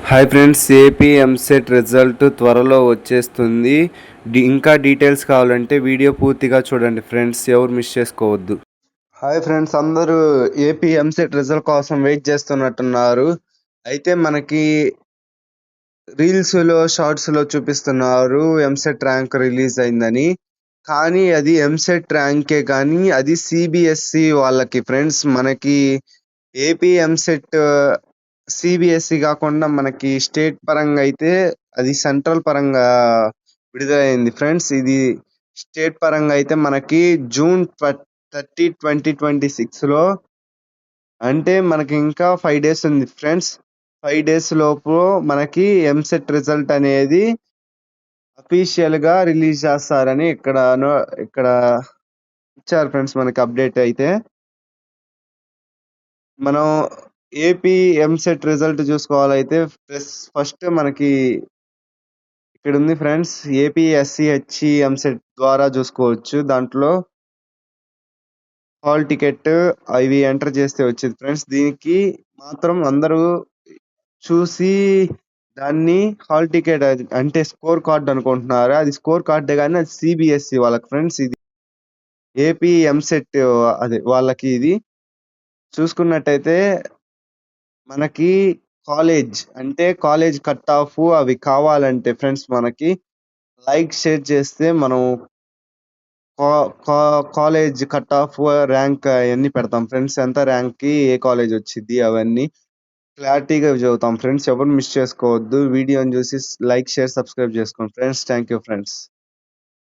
Hi friends, AP EAMCET result త్వరలో వచ్చేస్తుంది. ఇంకా డీటెయిల్స్ కావాలంటే వీడియో పూర్తిగా చూడండి ఫ్రెండ్స్, ఎవరు మిస్ చేసుకోవద్దు. హాయ్ ఫ్రెండ్స్, అందరూ ఏపీ ఎంసెట్ రిజల్ట్ కోసం వెయిట్ చేస్తున్నట్టున్నారు. అయితే మనకి రీల్స్లో షార్ట్స్లో చూపిస్తున్నారు ఎంసెట్ ర్యాంక్ రిలీజ్ అయిందని. కానీ అది ఎంసెట్ ర్యాంకే, కానీ అది సిబిఎస్ఈ వాళ్ళకి ఫ్రెండ్స్. మనకి ఏపీ ఎంసెట్ సిబిఎస్ఈ కాకుండా మనకి స్టేట్ పరంగా అయితే అది సెంట్రల్ పరంగా విడుదలైంది ఫ్రెండ్స్. ఇది స్టేట్ పరంగా అయితే మనకి జూన్ 30, 2026లో, అంటే మనకి ఇంకా 5 days ఉంది ఫ్రెండ్స్. 5 days లోపు మనకి ఎంసెట్ రిజల్ట్ అనేది అఫీషియల్ గా రిలీజ్ చేస్తారని ఇక్కడ ఇచ్చారు ఫ్రెండ్స్ మనకి అప్డేట్ అయితే. మనం ఏపీ ఎంసెట్ రిజల్ట్ చూసుకోవాలైతే ఫస్ట్ మనకి ఇక్కడ ఉంది ఫ్రెండ్స్, ఏపీ ఎస్సీహెచ్ఈ ఎంసెట్ ద్వారా చూసుకోవచ్చు. దాంట్లో హాల్ టికెట్ అవి ఎంటర్ చేస్తే వచ్చేది ఫ్రెండ్స్. దీనికి మాత్రం అందరూ చూసి దాన్ని హాల్ టికెట్ అంటే స్కోర్ కార్డ్ అనుకుంటున్నారు. అది స్కోర్ కార్డే కానీ అది సిబిఎస్ఈ వాళ్ళకి ఫ్రెండ్స్. ఇది ఏపీ ఎంసెట్ అదే వాళ్ళకి. ఇది చూసుకున్నట్టయితే మనకి కాలేజ్ కట్ ఆఫ్ అవి కావాలంటే ఫ్రెండ్స్, మనకి లైక్ షేర్ చేస్తే మనం కాలేజ్ కట్ ఆఫ్ ర్యాంక్ అవన్నీ పెడతాం ఫ్రెండ్స్. ఎంత ర్యాంక్ కి ఏ కాలేజ్ వచ్చింది అవన్నీ క్లారిటీగా చదువుతాం ఫ్రెండ్స్. ఎవరు మిస్ చేసుకోవద్దు. వీడియోని చూసి లైక్ షేర్ సబ్స్క్రైబ్ చేసుకోండి ఫ్రెండ్స్. Thank you friends.